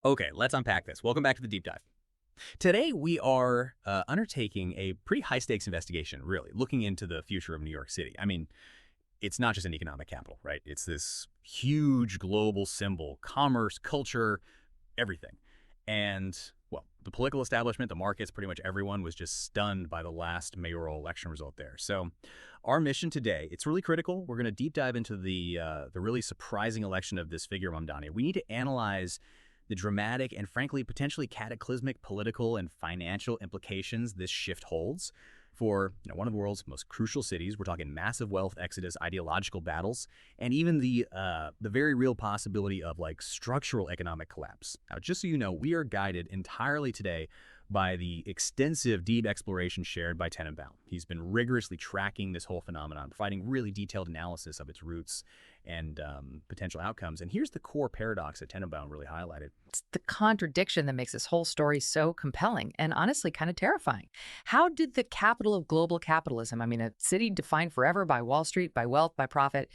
Okay, let's unpack this. Welcome back to the deep dive. Today, we are undertaking a pretty high-stakes investigation, really, looking into the future of New York City. I mean, it's not just an economic capital, right? It's this huge global symbol, commerce, culture, everything. And, well, the political establishment, the markets, pretty much everyone was just stunned by the last mayoral election result there. So our mission today, it's really critical. We're going to deep dive into the really surprising election of this figure, Mamdani. We need to analyze the dramatic and frankly potentially cataclysmic political and financial implications this shift holds for one of the world's most crucial cities. We're talking massive wealth exodus, ideological battles, and even the very real possibility of like structural economic collapse. Now, just so you know, we are guided entirely today by the extensive, deep exploration shared by Tenenbaum. He's been rigorously tracking this whole phenomenon, providing really detailed analysis of its roots and potential outcomes. And here's the core paradox that Tenenbaum really highlighted. It's the contradiction that makes this whole story so compelling and honestly kind of terrifying. How did the capital of global capitalism, I mean, a city defined forever by Wall Street, by wealth, by profit,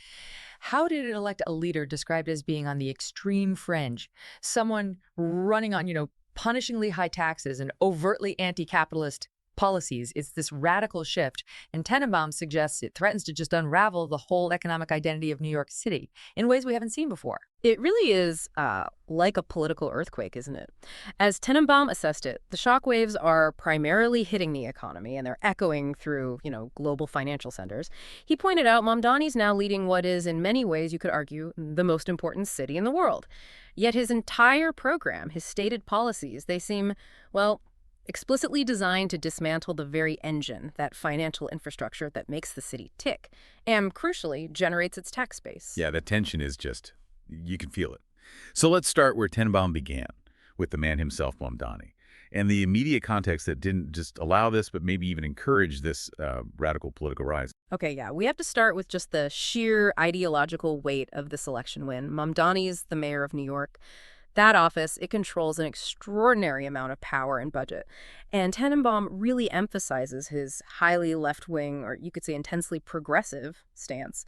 how did it elect a leader described as being on the extreme fringe, someone running on, punishingly high taxes and overtly anti-capitalist policies? It's this radical shift, and Tenenbaum suggests it threatens to just unravel the whole economic identity of New York City in ways we haven't seen before. It really is like a political earthquake, isn't it? As Tenenbaum assessed it, the shockwaves are primarily hitting the economy and they're echoing through, global financial centers. He pointed out Mamdani's now leading what is, in many ways, you could argue, the most important city in the world. Yet his entire program, his stated policies, they seem, well, explicitly designed to dismantle the very engine, that financial infrastructure that makes the city tick, and crucially, generates its tax base. Yeah, the tension is just, you can feel it. So let's start where Tenenbaum began, with the man himself, Mamdani, and the immediate context that didn't just allow this, but maybe even encourage this radical political rise. Okay, yeah, we have to start with just the sheer ideological weight of this election win. Mamdani is the mayor of New York. That office, it controls an extraordinary amount of power and budget. And Tenenbaum really emphasizes his highly left-wing, or you could say intensely progressive, stance,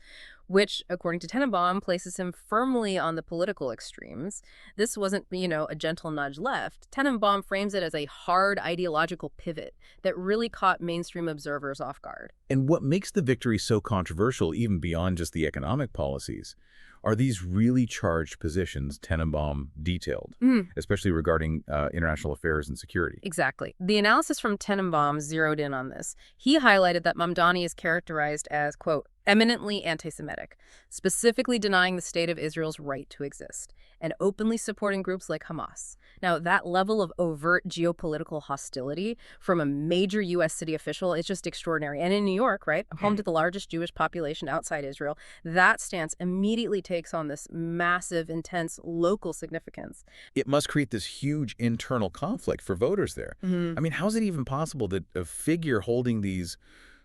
which, according to Tenenbaum, places him firmly on the political extremes. This wasn't, a gentle nudge left. Tenenbaum frames it as a hard ideological pivot that really caught mainstream observers off guard. And what makes the victory so controversial, even beyond just the economic policies, are these really charged positions Tenenbaum detailed, especially regarding international affairs and security. Exactly. The analysis from Tenenbaum zeroed in on this. He highlighted that Mamdani is characterized as, quote, eminently anti-Semitic, specifically denying the state of Israel's right to exist, and openly supporting groups like Hamas. Now, that level of overt geopolitical hostility from a major U.S. city official is just extraordinary. And in New York, right, home to the largest Jewish population outside Israel, that stance immediately takes on this massive, intense local significance. It must create this huge internal conflict for voters there. I mean, how is it even possible that a figure holding these,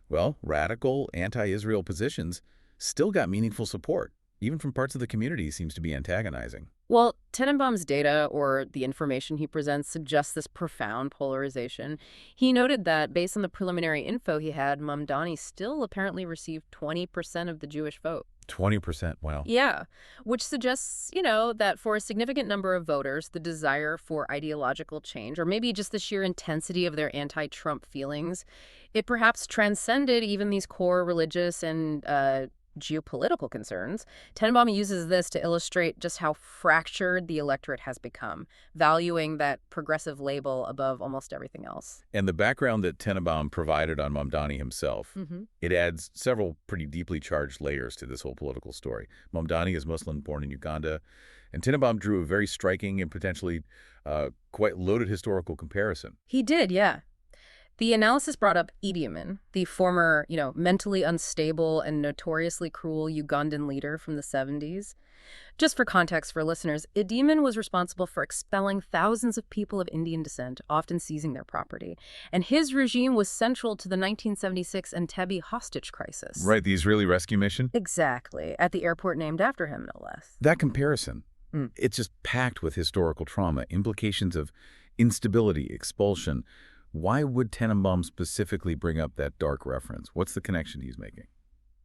well, radical anti-Israel positions still got meaningful support, even from parts of the community seems to be antagonizing? Well, Tenenbaum's data, or the information he presents, suggests this profound polarization. He noted that, based on the preliminary info he had, Mamdani still apparently received 20% of the Jewish vote. 20%, wow. Yeah, which suggests, that for a significant number of voters, the desire for ideological change, or maybe just the sheer intensity of their anti-Trump feelings, it perhaps transcended even these core religious and geopolitical concerns. Tenenbaum uses this to illustrate just how fractured the electorate has become, valuing that progressive label above almost everything else. And the background that Tenenbaum provided on Mamdani himself, it adds several pretty deeply charged layers to this whole political story. Mamdani is Muslim, born in Uganda, and Tenenbaum drew a very striking and potentially quite loaded historical comparison. He did, yeah. The analysis brought up Idi Amin, the former, mentally unstable and notoriously cruel Ugandan leader from the 70s. Just for context for listeners, Idi Amin was responsible for expelling thousands of people of Indian descent, often seizing their property. And his regime was central to the 1976 Entebbe hostage crisis. Right, the Israeli rescue mission? Exactly, at the airport named after him, no less. That comparison, it's just packed with historical trauma, implications of instability, expulsion. Why would Tenenbaum specifically bring up that dark reference? What's the connection he's making?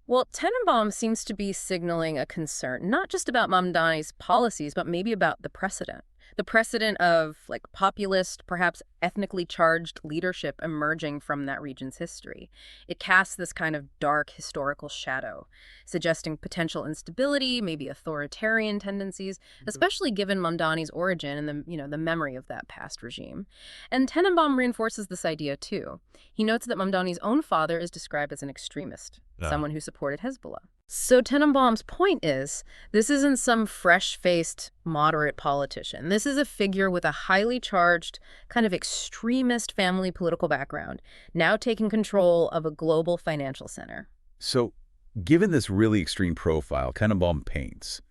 Well, Tenenbaum seems to be signaling a concern, not just about Mamdani's policies, but maybe about the precedent. The precedent of populist, perhaps ethnically charged leadership emerging from that region's history. It casts this kind of dark historical shadow, suggesting potential instability, maybe authoritarian tendencies, especially given Mamdani's origin and the memory of that past regime. And Tenenbaum reinforces this idea too. He notes that Mamdani's own father is described as an extremist, someone who supported Hezbollah. So Tenenbaum's point is, this isn't some fresh-faced moderate politician. This is a figure with a highly charged, kind of extremist family political background, now taking control of a global financial center. So, given this really extreme profile Tenenbaum paints,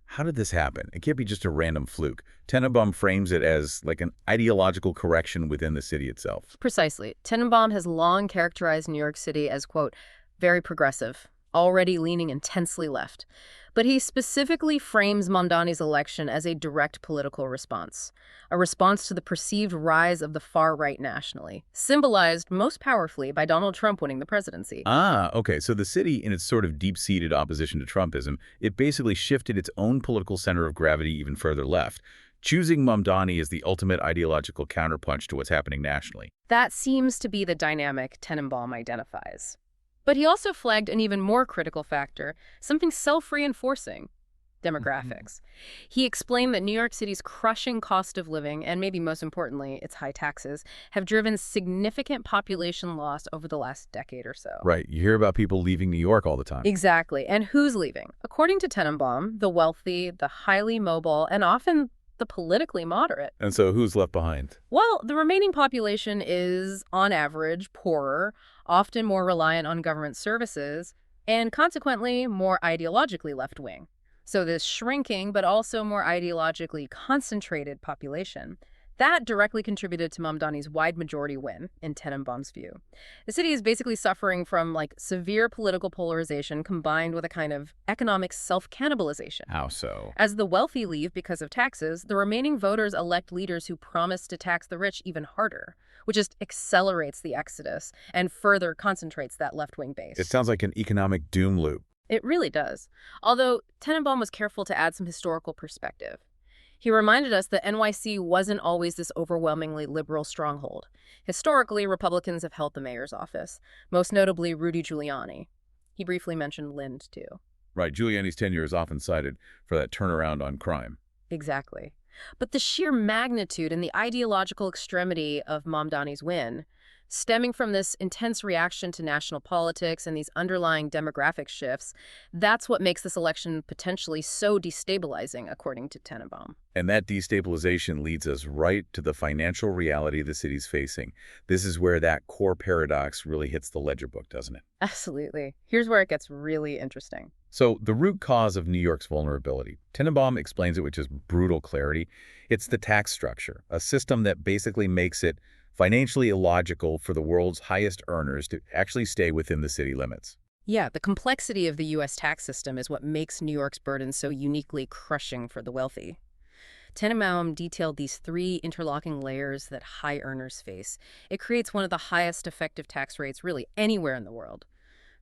how did this happen? It can't be just a random fluke. Tenenbaum frames it as like an ideological correction within the city itself. Precisely. Tenenbaum has long characterized New York City as, quote, very progressive, already leaning intensely left. But he specifically frames Mamdani's election as a direct political response, a response to the perceived rise of the far right nationally, symbolized most powerfully by Donald Trump winning the presidency. Ah, okay. So the city, in its sort of deep-seated opposition to Trumpism, it basically shifted its own political center of gravity even further left, choosing Mamdani as the ultimate ideological counterpunch to what's happening nationally. That seems to be the dynamic Tenenbaum identifies. But he also flagged an even more critical factor, something self-reinforcing: demographics. He explained that New York City's crushing cost of living, and maybe most importantly, its high taxes, have driven significant population loss over the last decade or so. Right. You hear about people leaving New York all the time. Exactly. And who's leaving? According to Tenenbaum, the wealthy, the highly mobile, and often the politically moderate. And so who's left behind? Well, the remaining population is, on average, poorer, often more reliant on government services, and consequently more ideologically left-wing. So this shrinking, but also more ideologically concentrated population, that directly contributed to Mamdani's wide majority win, in Tenenbaum's view. The city is basically suffering from severe political polarization combined with a kind of economic self-cannibalization. How so? As the wealthy leave because of taxes, the remaining voters elect leaders who promise to tax the rich even harder, which just accelerates the exodus and further concentrates that left-wing base. It sounds like an economic doom loop. It really does. Although Tenenbaum was careful to add some historical perspective. He reminded us that NYC wasn't always this overwhelmingly liberal stronghold. Historically, Republicans have held the mayor's office, most notably Rudy Giuliani. He briefly mentioned Lind, too. Right. Giuliani's tenure is often cited for that turnaround on crime. Exactly. But the sheer magnitude and the ideological extremity of Mamdani's win, stemming from this intense reaction to national politics and these underlying demographic shifts, that's what makes this election potentially so destabilizing, according to Tenenbaum. And that destabilization leads us right to the financial reality the city's facing. This is where that core paradox really hits the ledger book, doesn't it? Absolutely. Here's where it gets really interesting. So the root cause of New York's vulnerability, Tenenbaum explains it with just brutal clarity. It's the tax structure, a system that basically makes it financially illogical for the world's highest earners to actually stay within the city limits. Yeah, the complexity of the U.S. tax system is what makes New York's burden so uniquely crushing for the wealthy. Tenenbaum detailed these three interlocking layers that high earners face. It creates one of the highest effective tax rates really anywhere in the world.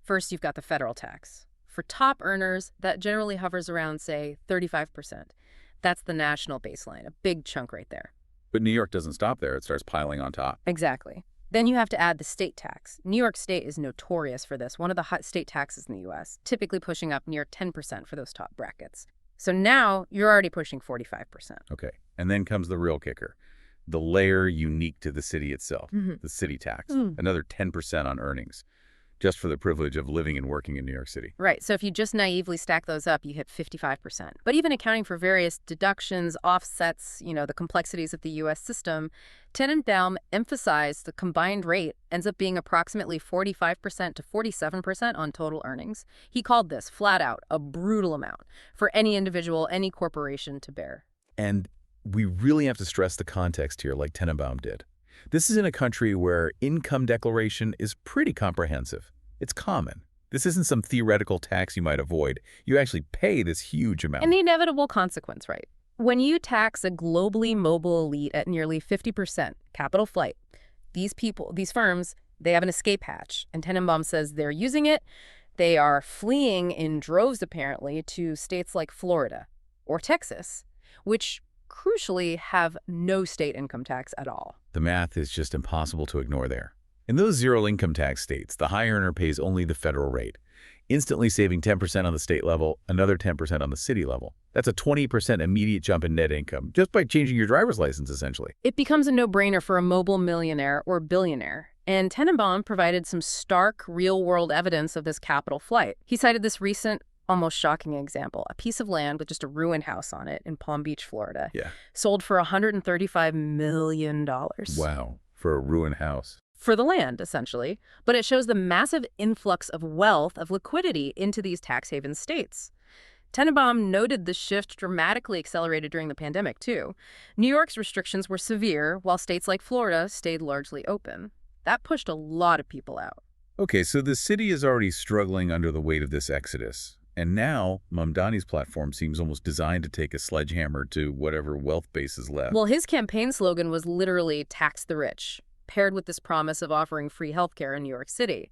First, you've got the federal tax. For top earners, that generally hovers around, say, 35%. That's the national baseline, a big chunk right there. But New York doesn't stop there. It starts piling on top. Exactly. Then you have to add the state tax. New York State is notorious for this, one of the hot state taxes in the U.S., typically pushing up near 10% for those top brackets. So now you're already pushing 45%. Okay. And then comes the real kicker, the layer unique to the city itself, the city tax, another 10% on earnings, just for the privilege of living and working in New York City. Right. So if you just naively stack those up, you hit 55%. But even accounting for various deductions, offsets, the complexities of the U.S. system, Tenenbaum emphasized the combined rate ends up being approximately 45% to 47% on total earnings. He called this, flat out, a brutal amount for any individual, any corporation to bear. And we really have to stress the context here, like Tenenbaum did. This is in a country where income declaration is pretty comprehensive. It's common. This isn't some theoretical tax you might avoid. You actually pay this huge amount. And the inevitable consequence, right? When you tax a globally mobile elite at nearly 50%, capital flight, these firms, they have an escape hatch. And Tenenbaum says they're using it. They are fleeing in droves, apparently, to states like Florida or Texas, which crucially, have no state income tax at all. The math is just impossible to ignore there. In those zero income tax states, the high earner pays only the federal rate, instantly saving 10% on the state level, another 10% on the city level. That's a 20% immediate jump in net income just by changing your driver's license, essentially. It becomes a no-brainer for a mobile millionaire or billionaire. And Tenenbaum provided some stark, real-world evidence of this capital flight. He cited this recent, almost shocking example, a piece of land with just a ruined house on it in Palm Beach, Florida. Yeah. Sold for $135 million. Wow, for a ruined house. For the land, essentially. But it shows the massive influx of wealth, of liquidity into these tax haven states. Tenenbaum noted the shift dramatically accelerated during the pandemic, too. New York's restrictions were severe, while states like Florida stayed largely open. That pushed a lot of people out. Okay, so the city is already struggling under the weight of this exodus. And now, Mamdani's platform seems almost designed to take a sledgehammer to whatever wealth base is left. Well, his campaign slogan was literally "Tax the Rich," paired with this promise of offering free healthcare in New York City.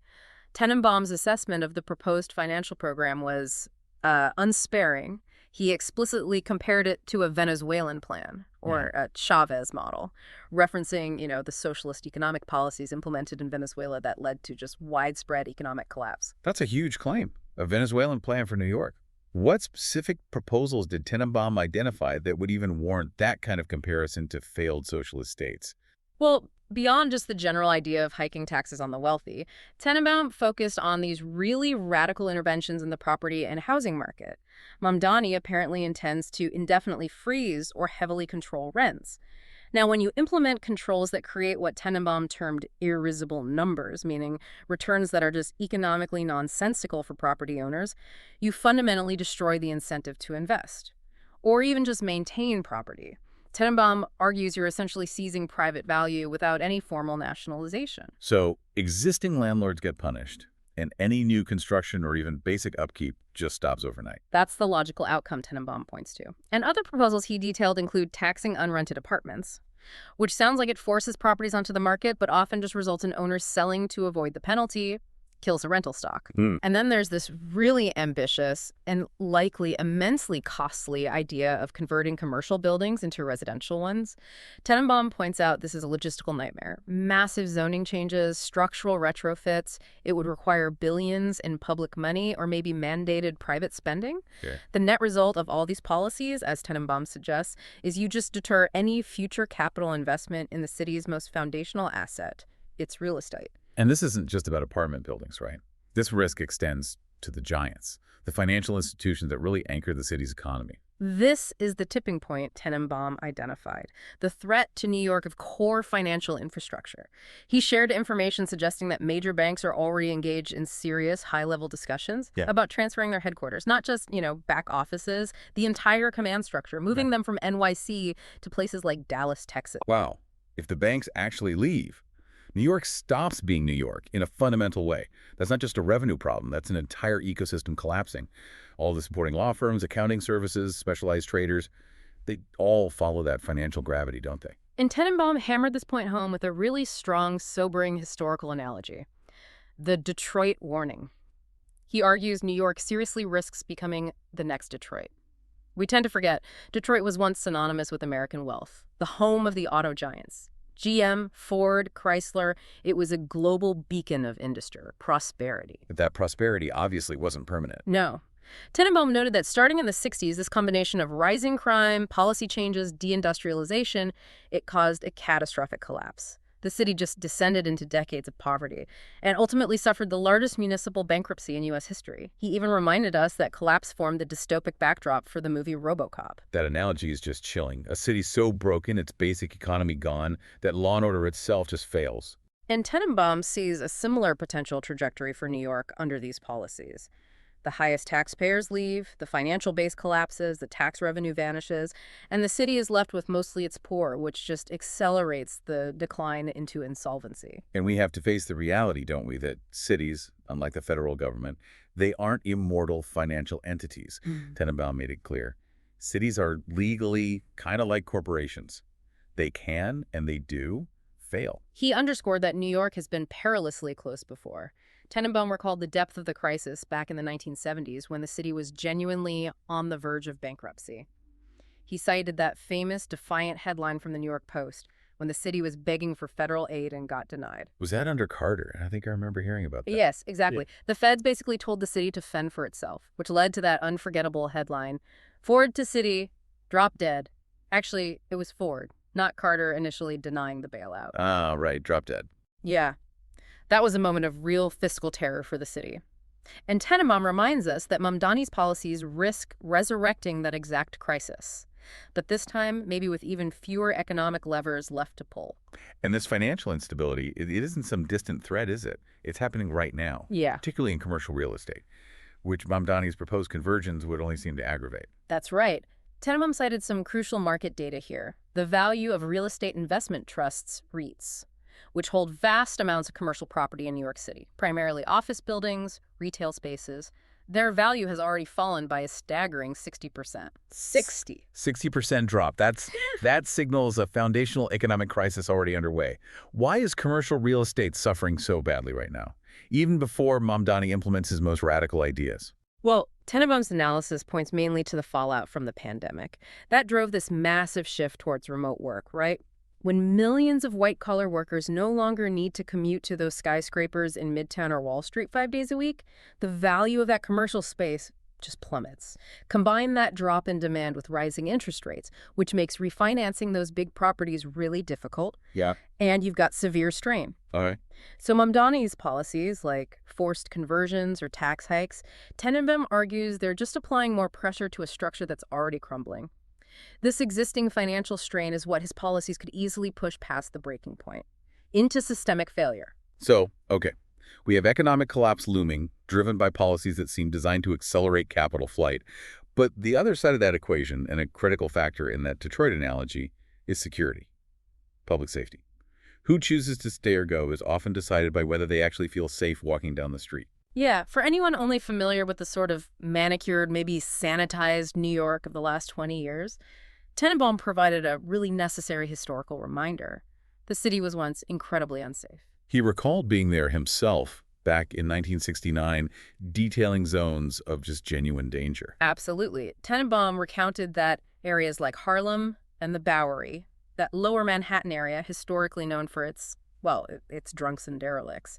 Tenenbaum's assessment of the proposed financial program was unsparing. He explicitly compared it to a Venezuelan plan, or a Chavez model, referencing, the socialist economic policies implemented in Venezuela that led to just widespread economic collapse. That's a huge claim, a Venezuelan plan for New York. What specific proposals did Tenenbaum identify that would even warrant that kind of comparison to failed socialist states? Well, beyond just the general idea of hiking taxes on the wealthy, Tenenbaum focused on these really radical interventions in the property and housing market. Mamdani apparently intends to indefinitely freeze or heavily control rents. Now, when you implement controls that create what Tenenbaum termed irrisible numbers, meaning returns that are just economically nonsensical for property owners, you fundamentally destroy the incentive to invest, or even just maintain property. Tenenbaum argues you're essentially seizing private value without any formal nationalization. So existing landlords get punished, and any new construction or even basic upkeep just stops overnight. That's the logical outcome Tenenbaum points to. And other proposals he detailed include taxing unrented apartments, which sounds like it forces properties onto the market, but often just results in owners selling to avoid the penalty, kills the rental stock. And then there's this really ambitious and likely immensely costly idea of converting commercial buildings into residential ones. Tenenbaum points out this is a logistical nightmare. Massive zoning changes, structural retrofits. It would require billions in public money or maybe mandated private spending. Yeah. The net result of all these policies, as Tenenbaum suggests, is you just deter any future capital investment in the city's most foundational asset, its real estate. And this isn't just about apartment buildings, right? This risk extends to the giants, the financial institutions that really anchor the city's economy. This is the tipping point Tenenbaum identified, the threat to New York of core financial infrastructure. He shared information suggesting that major banks are already engaged in serious high-level discussions about transferring their headquarters, not just, back offices, the entire command structure, moving them from NYC to places like Dallas, Texas. Wow. If the banks actually leave, New York stops being New York in a fundamental way. That's not just a revenue problem. That's an entire ecosystem collapsing. All the supporting law firms, accounting services, specialized traders, they all follow that financial gravity, don't they? And Tenenbaum hammered this point home with a really strong, sobering historical analogy: the Detroit warning. He argues New York seriously risks becoming the next Detroit. We tend to forget Detroit was once synonymous with American wealth, the home of the auto giants. GM, Ford, Chrysler, it was a global beacon of industry, prosperity. But that prosperity obviously wasn't permanent. No. Tenenbaum noted that starting in the 60s, this combination of rising crime, policy changes, deindustrialization, it caused a catastrophic collapse. The city just descended into decades of poverty and ultimately suffered the largest municipal bankruptcy in U.S. history. He even reminded us that collapse formed the dystopic backdrop for the movie RoboCop. That analogy is just chilling. A city so broken, its basic economy gone, that law and order itself just fails. And Tenenbaum sees a similar potential trajectory for New York under these policies. The highest taxpayers leave, the financial base collapses, the tax revenue vanishes, and the city is left with mostly its poor, which just accelerates the decline into insolvency. And we have to face the reality, don't we, that cities, unlike the federal government, they aren't immortal financial entities. Tenenbaum made it clear. Cities are legally kind of like corporations. They can, and they do, fail. He underscored that New York has been perilously close before. Tenenbaum recalled the depth of the crisis back in the 1970s when the city was genuinely on the verge of bankruptcy. He cited that famous defiant headline from the New York Post when the city was begging for federal aid and got denied. Was that under Carter? I think I remember hearing about that. Yes, exactly. The feds basically told the city to fend for itself, which led to that unforgettable headline, Ford to city, drop dead. Actually, it was Ford, not Carter initially denying the bailout. Ah, right, drop dead. Yeah, that was a moment of real fiscal terror for the city. And Tenenbaum reminds us that Mamdani's policies risk resurrecting that exact crisis. But this time, maybe with even fewer economic levers left to pull. And this financial instability, it isn't some distant threat, is it? It's happening right now. Yeah. Particularly in commercial real estate, which Mamdani's proposed conversions would only seem to aggravate. That's right. Tenenbaum cited some crucial market data here. The value of real estate investment trusts, REITs, which hold vast amounts of commercial property in New York City, primarily office buildings, retail spaces. Their value has already fallen by a staggering 60%. 60% drop. That signals a foundational economic crisis already underway. Why is commercial real estate suffering so badly right now, even before Mamdani implements his most radical ideas? Well, Tenenbaum's analysis points mainly to the fallout from the pandemic. That drove this massive shift towards remote work, right? When millions of white-collar workers no longer need to commute to those skyscrapers in Midtown or Wall Street 5 days a week, the value of that commercial space just plummets. Combine that drop in demand with rising interest rates, which makes refinancing those big properties really difficult. Yeah. And you've got severe strain. All right. So Mamdani's policies, like forced conversions or tax hikes, Tenenbaum argues they're just applying more pressure to a structure that's already crumbling. This existing financial strain is what his policies could easily push past the breaking point, into systemic failure. So, okay, we have economic collapse looming, driven by policies that seem designed to accelerate capital flight. But the other side of that equation, and a critical factor in that Detroit analogy, is security, public safety. Who chooses to stay or go is often decided by whether they actually feel safe walking down the street. Yeah, for anyone only familiar with the sort of manicured, maybe sanitized New York of the last 20 years, Tenenbaum provided a really necessary historical reminder. The city was once incredibly unsafe. He recalled being there himself back in 1969, detailing zones of just genuine danger. Absolutely. Tenenbaum recounted that areas like Harlem and the Bowery, that lower Manhattan area historically known for its drunks and derelicts,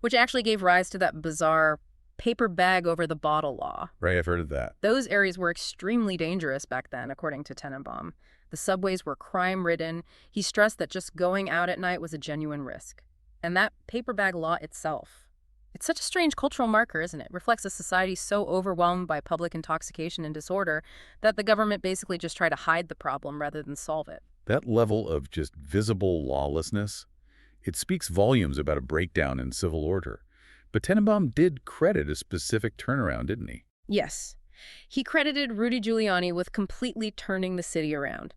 which actually gave rise to that bizarre paper bag over the bottle law. Right, I've heard of that. Those areas were extremely dangerous back then, according to Tenenbaum. The subways were crime-ridden. He stressed that just going out at night was a genuine risk. And that paper bag law itself, it's such a strange cultural marker, isn't it? It reflects a society so overwhelmed by public intoxication and disorder that the government basically just tried to hide the problem rather than solve it. That level of just visible lawlessness, it speaks volumes about a breakdown in civil order. But Tenenbaum did credit a specific turnaround, didn't he? Yes. He credited Rudy Giuliani with completely turning the city around.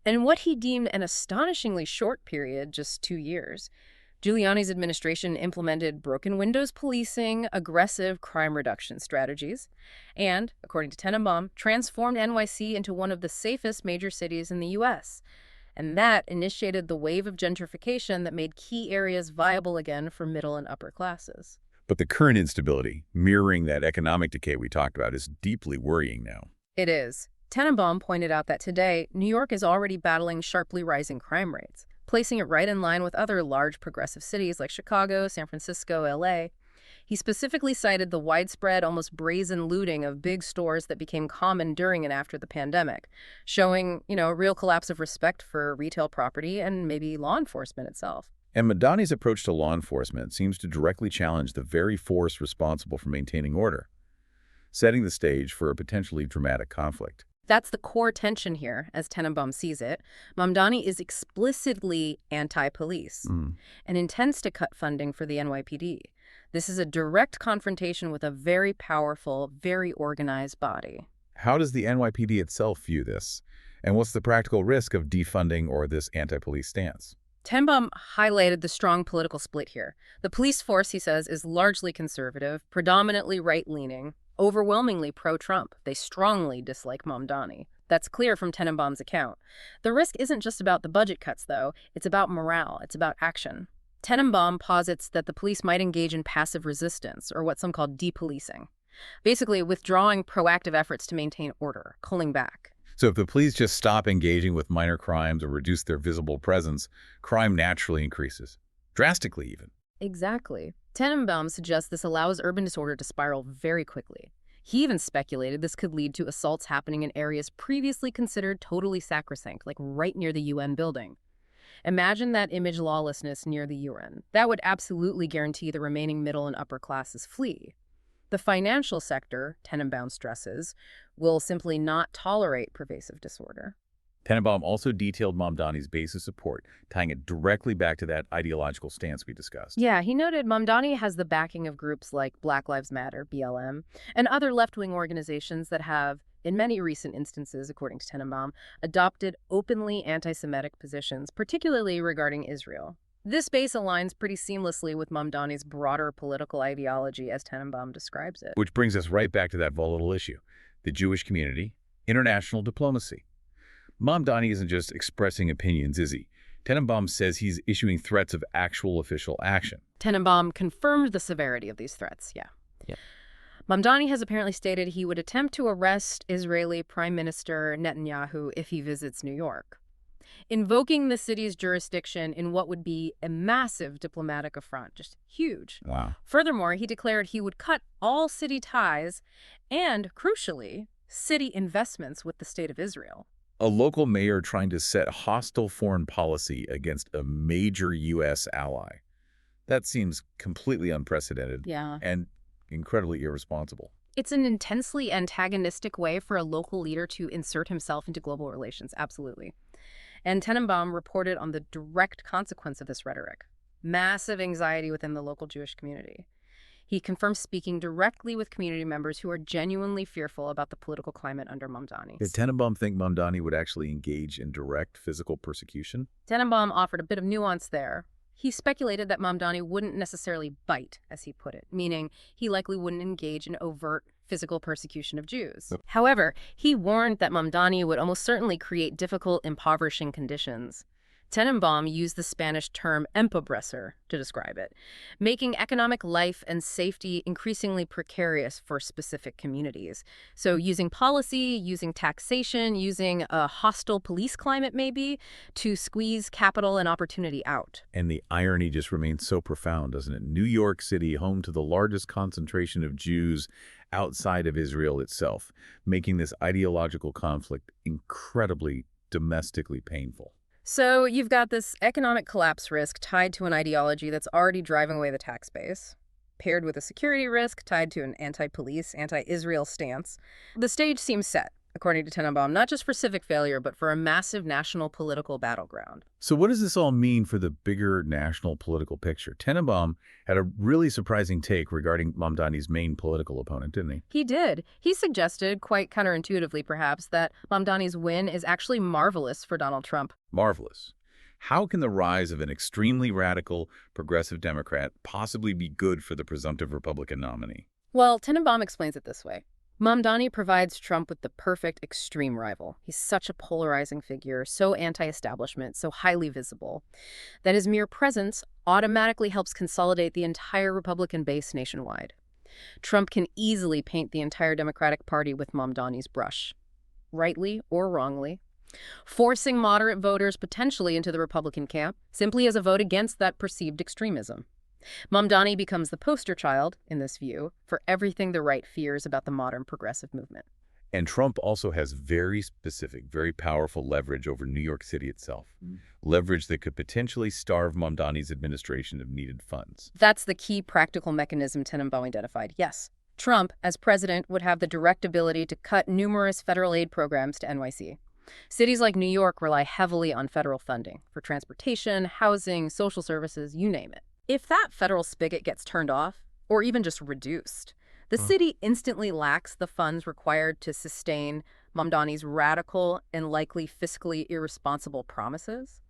And in what he deemed an astonishingly short period, just 2 years, Giuliani's administration implemented broken windows policing, aggressive crime reduction strategies, and, according to Tenenbaum, transformed NYC into one of the safest major cities in the U.S., and that initiated the wave of gentrification that made key areas viable again for middle and upper classes. But the current instability, mirroring that economic decay we talked about, is deeply worrying now. It is. Tenenbaum pointed out that today, New York is already battling sharply rising crime rates, placing it right in line with other large progressive cities like Chicago, San Francisco, LA. He specifically cited the widespread, almost brazen looting of big stores that became common during and after the pandemic, showing, a real collapse of respect for retail property and maybe law enforcement itself. And Mamdani's approach to law enforcement seems to directly challenge the very force responsible for maintaining order, setting the stage for a potentially dramatic conflict. That's the core tension here, as Tenenbaum sees it. Mamdani is explicitly anti-police and intends to cut funding for the NYPD. This is a direct confrontation with a very powerful, very organized body. How does the NYPD itself view this? And what's the practical risk of defunding or this anti-police stance? Tenenbaum highlighted the strong political split here. The police force, he says, is largely conservative, predominantly right-leaning, overwhelmingly pro-Trump. They strongly dislike Mamdani. That's clear from Tenenbaum's account. The risk isn't just about the budget cuts, though. It's about morale. It's about action. Tenenbaum posits that the police might engage in passive resistance, or what some call depolicing. Basically, withdrawing proactive efforts to maintain order, culling back. So if the police just stop engaging with minor crimes or reduce their visible presence, crime naturally increases. Drastically, even. Exactly. Tenenbaum suggests this allows urban disorder to spiral very quickly. He even speculated this could lead to assaults happening in areas previously considered totally sacrosanct, like right near the UN building. Imagine that image lawlessness near the UN. That would absolutely guarantee the remaining middle and upper classes flee. The financial sector, Tenenbaum stresses, will simply not tolerate pervasive disorder. Tenenbaum also detailed Mamdani's base of support, tying it directly back to that ideological stance we discussed. Yeah, he noted Mamdani has the backing of groups like Black Lives Matter, BLM, and other left-wing organizations that have, in many recent instances, according to Tenenbaum, adopted openly anti-Semitic positions, particularly regarding Israel. This base aligns pretty seamlessly with Mamdani's broader political ideology as Tenenbaum describes it. Which brings us right back to that volatile issue, the Jewish community, international diplomacy. Mamdani isn't just expressing opinions, is he? Tenenbaum says he's issuing threats of actual official action. Tenenbaum confirmed the severity of these threats, yeah. Mamdani has apparently stated he would attempt to arrest Israeli Prime Minister Netanyahu if he visits New York, invoking the city's jurisdiction in what would be a massive diplomatic affront, just huge. Wow. Furthermore, he declared he would cut all city ties and, crucially, city investments with the State of Israel. A local mayor trying to set hostile foreign policy against a major U.S. ally. That seems completely unprecedented and incredibly irresponsible. It's an intensely antagonistic way for a local leader to insert himself into global relations, absolutely. And Tenenbaum reported on the direct consequence of this rhetoric: massive anxiety within the local Jewish community. He confirmed speaking directly with community members who are genuinely fearful about the political climate under Mamdani. Did Tenenbaum think Mamdani would actually engage in direct physical persecution? Tenenbaum offered a bit of nuance there. He speculated that Mamdani wouldn't necessarily bite, as he put it, meaning he likely wouldn't engage in overt physical persecution of Jews. However, he warned that Mamdani would almost certainly create difficult, impoverishing conditions. Tenenbaum used the Spanish term empobrecer to describe it, making economic life and safety increasingly precarious for specific communities. So using policy, using taxation, using a hostile police climate maybe to squeeze capital and opportunity out. And the irony just remains so profound, doesn't it? New York City, home to the largest concentration of Jews outside of Israel itself, making this ideological conflict incredibly domestically painful. So you've got this economic collapse risk tied to an ideology that's already driving away the tax base, paired with a security risk tied to an anti-police, anti-Israel stance. The stage seems set, according to Tenenbaum, not just for civic failure, but for a massive national political battleground. So what does this all mean for the bigger national political picture? Tenenbaum had a really surprising take regarding Mamdani's main political opponent, didn't he? He did. He suggested, quite counterintuitively perhaps, that Mamdani's win is actually marvelous for Donald Trump. Marvelous. How can the rise of an extremely radical, progressive Democrat possibly be good for the presumptive Republican nominee? Well, Tenenbaum explains it this way. Mamdani provides Trump with the perfect extreme rival. He's such a polarizing figure, so anti-establishment, so highly visible, that his mere presence automatically helps consolidate the entire Republican base nationwide. Trump can easily paint the entire Democratic Party with Mamdani's brush, rightly or wrongly, forcing moderate voters potentially into the Republican camp simply as a vote against that perceived extremism. Mamdani becomes the poster child, in this view, for everything the right fears about the modern progressive movement. And Trump also has very specific, very powerful leverage over New York City itself. Leverage that could potentially starve Mamdani's administration of needed funds. That's the key practical mechanism Tenenbaum identified. Yes, Trump, as president, would have the direct ability to cut numerous federal aid programs to NYC. Cities like New York rely heavily on federal funding for transportation, housing, social services, you name it. If that federal spigot gets turned off, or even just reduced, the city instantly lacks the funds required to sustain Mamdani's radical and likely fiscally irresponsible promises,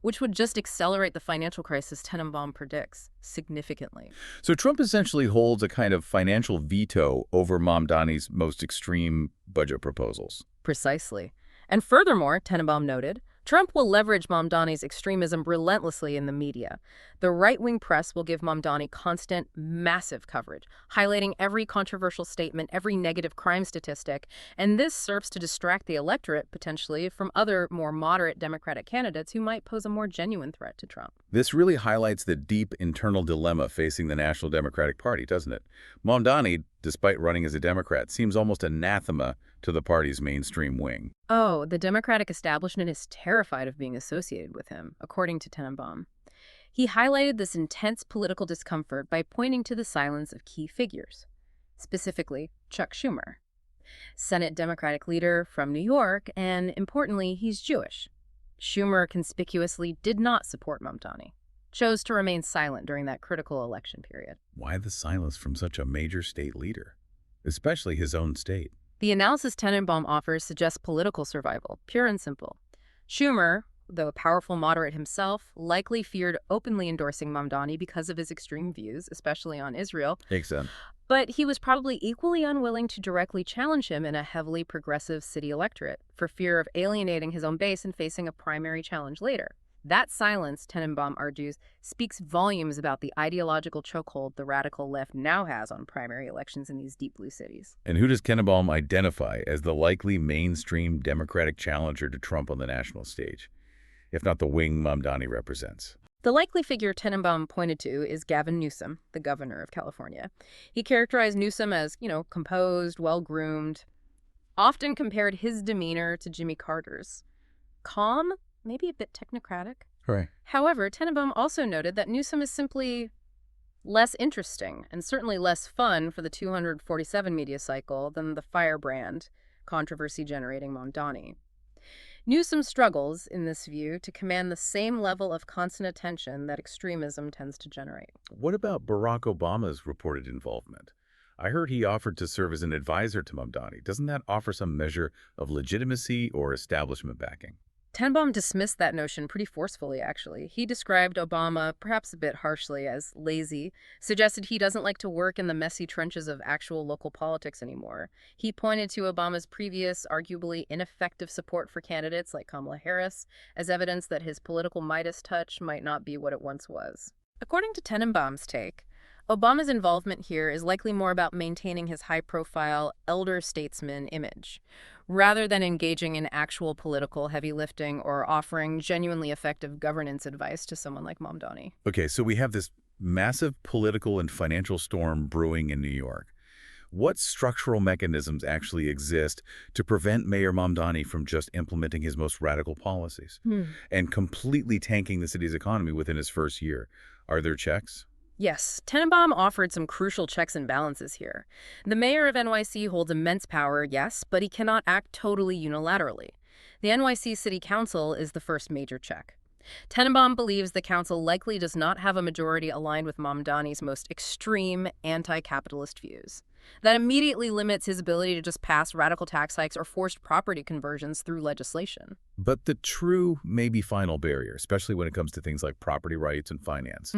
which would just accelerate the financial crisis Tenenbaum predicts significantly. So Trump essentially holds a kind of financial veto over Mamdani's most extreme budget proposals. Precisely. And furthermore, Tenenbaum noted, Trump will leverage Mamdani's extremism relentlessly in the media. The right-wing press will give Mamdani constant, massive coverage, highlighting every controversial statement, every negative crime statistic, and this serves to distract the electorate, potentially, from other, more moderate Democratic candidates who might pose a more genuine threat to Trump. This really highlights the deep internal dilemma facing the National Democratic Party, doesn't it? Mamdani, despite running as a Democrat, seems almost anathema to the party's mainstream wing. Oh, the Democratic establishment is terrified of being associated with him, according to Tenenbaum. He highlighted this intense political discomfort by pointing to the silence of key figures, specifically Chuck Schumer, Senate Democratic leader from New York, and importantly, he's Jewish. Schumer conspicuously did not support Mamdani, chose to remain silent during that critical election period. Why the silence from such a major state leader, especially his own state? The analysis Tenenbaum offers suggests political survival, pure and simple. Schumer, though a powerful moderate himself, likely feared openly endorsing Mamdani because of his extreme views, especially on Israel. Makes sense. But he was probably equally unwilling to directly challenge him in a heavily progressive city electorate for fear of alienating his own base and facing a primary challenge later. That silence, Tenenbaum argues, speaks volumes about the ideological chokehold the radical left now has on primary elections in these deep blue cities. And who does Tenenbaum identify as the likely mainstream Democratic challenger to Trump on the national stage, if not the wing Mamdani represents? The likely figure Tenenbaum pointed to is Gavin Newsom, the governor of California. He characterized Newsom as, composed, well-groomed, often compared his demeanor to Jimmy Carter's. Calm, maybe a bit technocratic. Right. However, Tenenbaum also noted that Newsom is simply less interesting and certainly less fun for the 247 media cycle than the firebrand, controversy-generating Mamdani. Newsom struggles, in this view, to command the same level of constant attention that extremism tends to generate. What about Barack Obama's reported involvement? I heard he offered to serve as an advisor to Mamdani. Doesn't that offer some measure of legitimacy or establishment backing? Tenenbaum dismissed that notion pretty forcefully, actually. He described Obama, perhaps a bit harshly, as lazy, suggested he doesn't like to work in the messy trenches of actual local politics anymore. He pointed to Obama's previous, arguably ineffective support for candidates like Kamala Harris as evidence that his political Midas touch might not be what it once was. According to Tenenbaum's take, Obama's involvement here is likely more about maintaining his high-profile elder statesman image, rather than engaging in actual political heavy lifting or offering genuinely effective governance advice to someone like Mamdani. Okay, so we have this massive political and financial storm brewing in New York. What structural mechanisms actually exist to prevent Mayor Mamdani from just implementing his most radical policies and completely tanking the city's economy within his first year? Are there checks? Yes, Tenenbaum offered some crucial checks and balances here. The mayor of NYC holds immense power, yes, but he cannot act totally unilaterally. The NYC City Council is the first major check. Tenenbaum believes the council likely does not have a majority aligned with Mamdani's most extreme anti-capitalist views. That immediately limits his ability to just pass radical tax hikes or forced property conversions through legislation. But the true, maybe final barrier, especially when it comes to things like property rights and finance,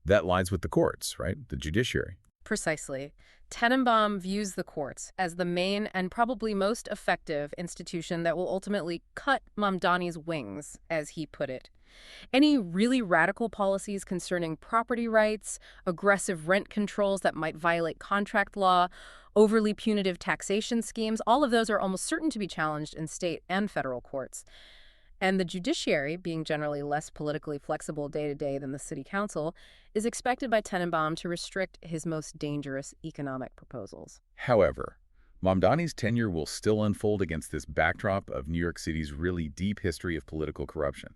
that lies with the courts, right? The judiciary. Precisely. Tenenbaum views the courts as the main and probably most effective institution that will ultimately cut Mamdani's wings, as he put it. Any really radical policies concerning property rights, aggressive rent controls that might violate contract law, overly punitive taxation schemes, all of those are almost certain to be challenged in state and federal courts. And the judiciary, being generally less politically flexible day-to-day than the city council, is expected by Tenenbaum to restrict his most dangerous economic proposals. However, Mamdani's tenure will still unfold against this backdrop of New York City's really deep history of political corruption,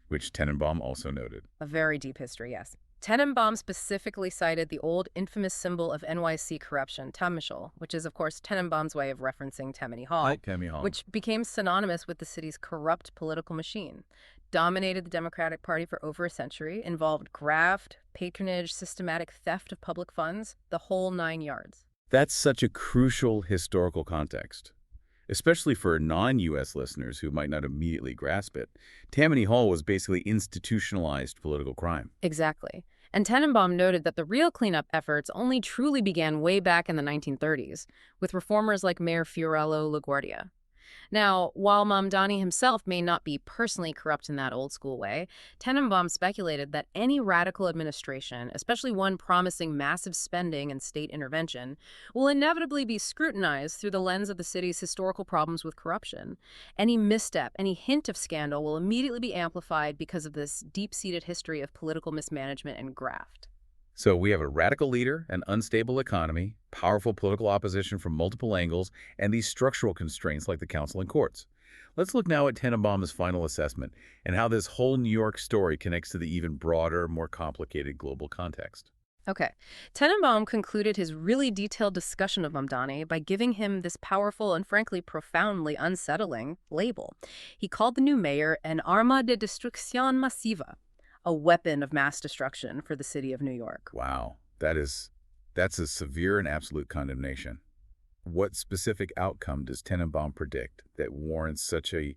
which Tenenbaum also noted. A very deep history, yes. Tenenbaum specifically cited the old infamous symbol of NYC corruption, Tammany, which is, of course, Tenenbaum's way of referencing Tammany Hall, which became synonymous with the city's corrupt political machine, dominated the Democratic Party for over a century, involved graft, patronage, systematic theft of public funds, the whole 9 yards. That's such a crucial historical context, especially for non-U.S. listeners who might not immediately grasp it. Tammany Hall was basically institutionalized political crime. Exactly. And Tenenbaum noted that the real cleanup efforts only truly began way back in the 1930s, with reformers like Mayor Fiorello LaGuardia. Now, while Mamdani himself may not be personally corrupt in that old-school way, Tenenbaum speculated that any radical administration, especially one promising massive spending and state intervention, will inevitably be scrutinized through the lens of the city's historical problems with corruption. Any misstep, any hint of scandal will immediately be amplified because of this deep-seated history of political mismanagement and graft. So we have a radical leader, an unstable economy, powerful political opposition from multiple angles, and these structural constraints like the council and courts. Let's look now at Tenenbaum's final assessment and how this whole New York story connects to the even broader, more complicated global context. Okay. Tenenbaum concluded his really detailed discussion of Mamdani by giving him this powerful and frankly profoundly unsettling label. He called the new mayor an arma de destrucción masiva, a weapon of mass destruction for the city of New York. Wow, that's a severe and absolute condemnation. What specific outcome does Tenenbaum predict that warrants such a,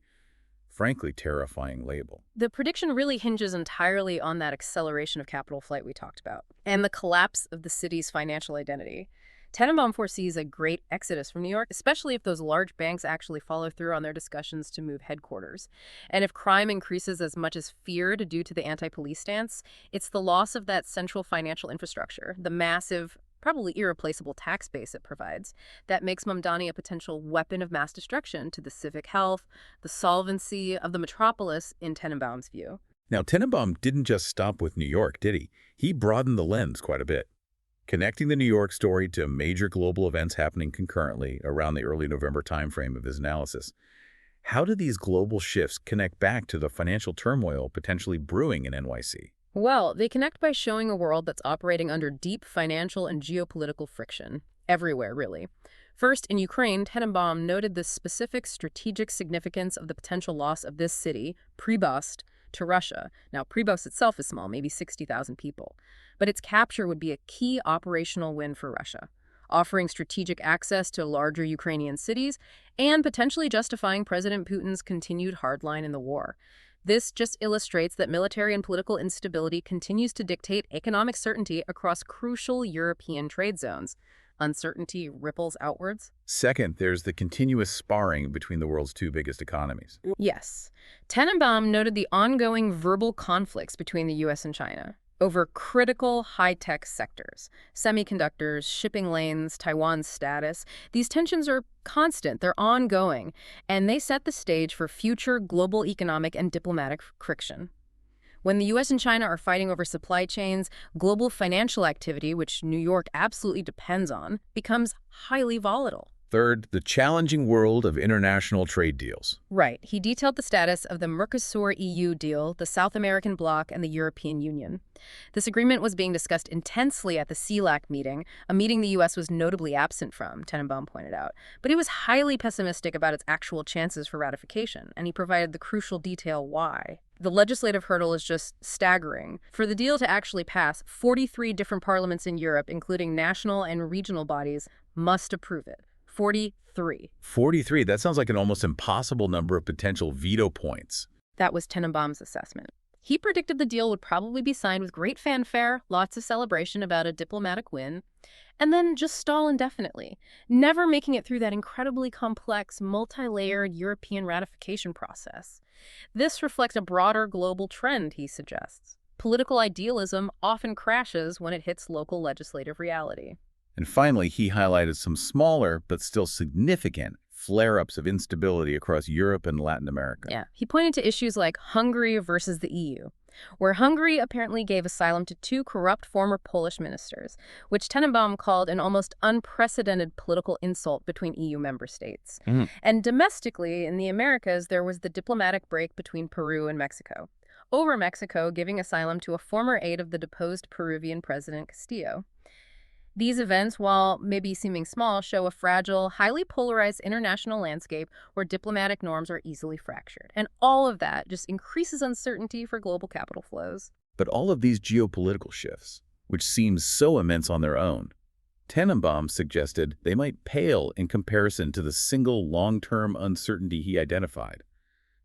frankly, terrifying label? The prediction really hinges entirely on that acceleration of capital flight we talked about and the collapse of the city's financial identity. Tenenbaum foresees a great exodus from New York, especially if those large banks actually follow through on their discussions to move headquarters. And if crime increases as much as feared due to the anti-police stance, it's the loss of that central financial infrastructure, the massive, probably irreplaceable tax base it provides, that makes Mamdani a potential weapon of mass destruction to the civic health, the solvency of the metropolis, in Tenenbaum's view. Now, Tenenbaum didn't just stop with New York, did he? He broadened the lens quite a bit, connecting the New York story to major global events happening concurrently around the early November timeframe of his analysis. How do these global shifts connect back to the financial turmoil potentially brewing in NYC? Well, they connect by showing a world that's operating under deep financial and geopolitical friction. Everywhere, really. First, in Ukraine, Tenenbaum noted the specific strategic significance of the potential loss of this city, Pribast, to Russia. Now, Pribast itself is small, maybe 60,000 people. But its capture would be a key operational win for Russia, offering strategic access to larger Ukrainian cities and potentially justifying President Putin's continued hardline in the war. This just illustrates that military and political instability continues to dictate economic certainty across crucial European trade zones. Uncertainty ripples outwards. Second, there's the continuous sparring between the world's two biggest economies. Yes. Tenenbaum noted the ongoing verbal conflicts between the U.S. and China over critical high-tech sectors, semiconductors, shipping lanes, Taiwan's status. These tensions are constant, they're ongoing, and they set the stage for future global economic and diplomatic friction. When the U.S. and China are fighting over supply chains, global financial activity, which New York absolutely depends on, becomes highly volatile. Third, the challenging world of international trade deals. Right. He detailed the status of the Mercosur-EU deal, the South American bloc, and the European Union. This agreement was being discussed intensely at the CELAC meeting, a meeting the U.S. was notably absent from, Tenenbaum pointed out. But he was highly pessimistic about its actual chances for ratification, and he provided the crucial detail why. The legislative hurdle is just staggering. For the deal to actually pass, 43 different parliaments in Europe, including national and regional bodies, must approve it. 43. 43, that sounds like an almost impossible number of potential veto points. That was Tenenbaum's assessment. He predicted the deal would probably be signed with great fanfare, lots of celebration about a diplomatic win, and then just stall indefinitely, never making it through that incredibly complex, multi-layered European ratification process. This reflects a broader global trend, he suggests. Political idealism often crashes when it hits local legislative reality. And finally, he highlighted some smaller but still significant flare-ups of instability across Europe and Latin America. Yeah, he pointed to issues like Hungary versus the EU, where Hungary apparently gave asylum to 2 corrupt former Polish ministers, which Tenenbaum called an almost unprecedented political insult between EU member states. And domestically, in the Americas, there was the diplomatic break between Peru and Mexico, over Mexico giving asylum to a former aide of the deposed Peruvian President Castillo. These events, while maybe seeming small, show a fragile, highly polarized international landscape where diplomatic norms are easily fractured. And all of that just increases uncertainty for global capital flows. But all of these geopolitical shifts, which seem so immense on their own, Tenenbaum suggested they might pale in comparison to the single long-term uncertainty he identified,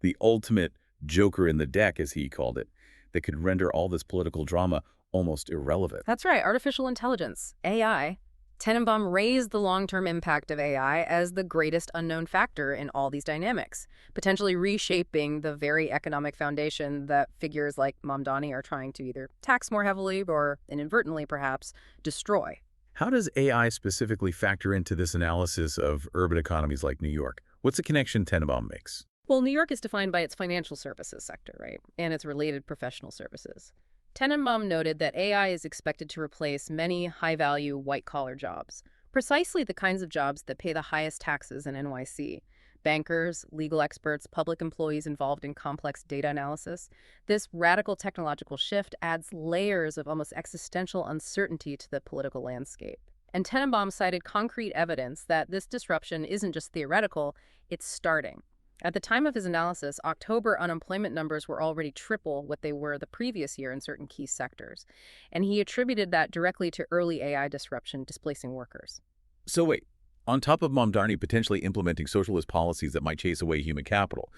the ultimate joker in the deck, as he called it, that could render all this political drama almost irrelevant. That's right, artificial intelligence, AI. Tenenbaum raised the long-term impact of AI as the greatest unknown factor in all these dynamics, potentially reshaping the very economic foundation that figures like Mamdani are trying to either tax more heavily or, inadvertently perhaps, destroy. How does AI specifically factor into this analysis of urban economies like New York? What's the connection Tenenbaum makes? Well, New York is defined by its financial services sector, right? And its related professional services. Tenenbaum noted that AI is expected to replace many high-value, white-collar jobs, precisely the kinds of jobs that pay the highest taxes in NYC. Bankers, legal experts, public employees involved in complex data analysis. This radical technological shift adds layers of almost existential uncertainty to the political landscape. And Tenenbaum cited concrete evidence that this disruption isn't just theoretical, it's starting. At the time of his analysis, October unemployment numbers were already triple what they were the previous year in certain key sectors, and he attributed that directly to early AI disruption displacing workers. So wait, on top of Mamdani potentially implementing socialist policies that might chase away human capital,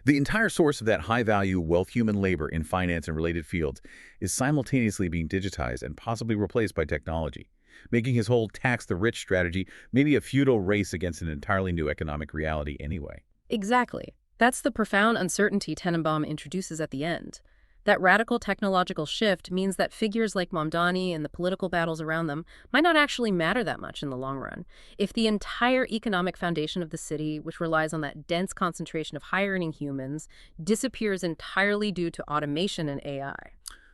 the entire source of that high-value wealth human labor in finance and related fields is simultaneously being digitized and possibly replaced by technology, making his whole tax the rich strategy maybe a futile race against an entirely new economic reality anyway. Exactly. That's the profound uncertainty Tenenbaum introduces at the end. That radical technological shift means that figures like Mamdani and the political battles around them might not actually matter that much in the long run. If the entire economic foundation of the city, which relies on that dense concentration of high-earning humans, disappears entirely due to automation and AI.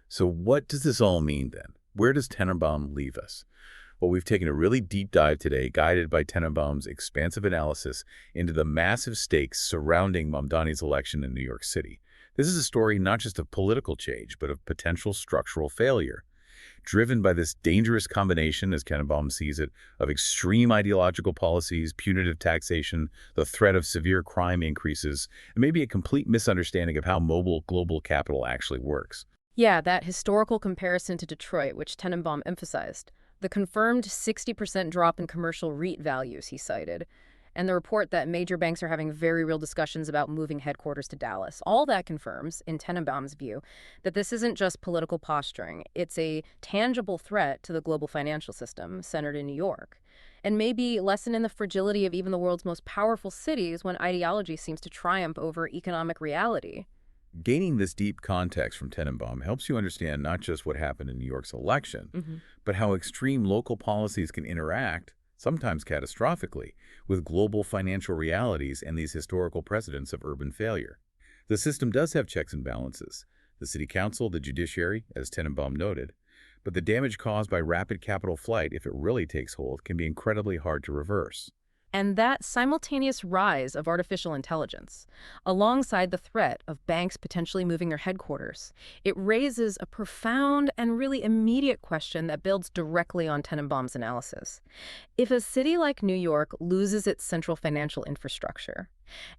So what does this all mean then? Where does Tenenbaum leave us? Well, we've taken a really deep dive today, guided by Tenenbaum's expansive analysis into the massive stakes surrounding Mamdani's election in New York City. This is a story not just of political change, but of potential structural failure, driven by this dangerous combination, as Tenenbaum sees it, of extreme ideological policies, punitive taxation, the threat of severe crime increases, and maybe a complete misunderstanding of how mobile global capital actually works. Yeah, that historical comparison to Detroit, which Tenenbaum emphasized. The confirmed 60% drop in commercial REIT values he cited, and the report that major banks are having very real discussions about moving headquarters to Dallas. All that confirms, in Tenenbaum's view, that this isn't just political posturing. It's a tangible threat to the global financial system centered in New York, and maybe lessen in the fragility of even the world's most powerful cities when ideology seems to triumph over economic reality. Gaining this deep context from Tenenbaum helps you understand not just what happened in New York's election, but how extreme local policies can interact, sometimes catastrophically, with global financial realities and these historical precedents of urban failure. The system does have checks and balances, the city council, the judiciary, as Tenenbaum noted, but the damage caused by rapid capital flight, if it really takes hold, can be incredibly hard to reverse. And that simultaneous rise of artificial intelligence, alongside the threat of banks potentially moving their headquarters, it raises a profound and really immediate question that builds directly on Tenenbaum's analysis. If a city like New York loses its central financial infrastructure,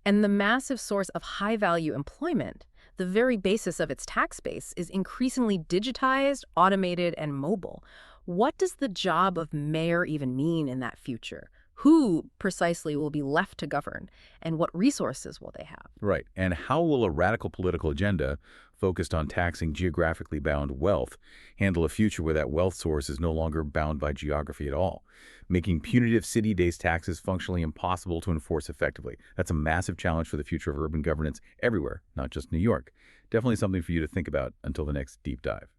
and the massive source of high-value employment, the very basis of its tax base, is increasingly digitized, automated, and mobile, what does the job of mayor even mean in that future? Who precisely will be left to govern, and what resources will they have? Right. And how will a radical political agenda focused on taxing geographically bound wealth handle a future where that wealth source is no longer bound by geography at all, making punitive city-based taxes functionally impossible to enforce effectively? That's a massive challenge for the future of urban governance everywhere, not just New York. Definitely something for you to think about until the next deep dive.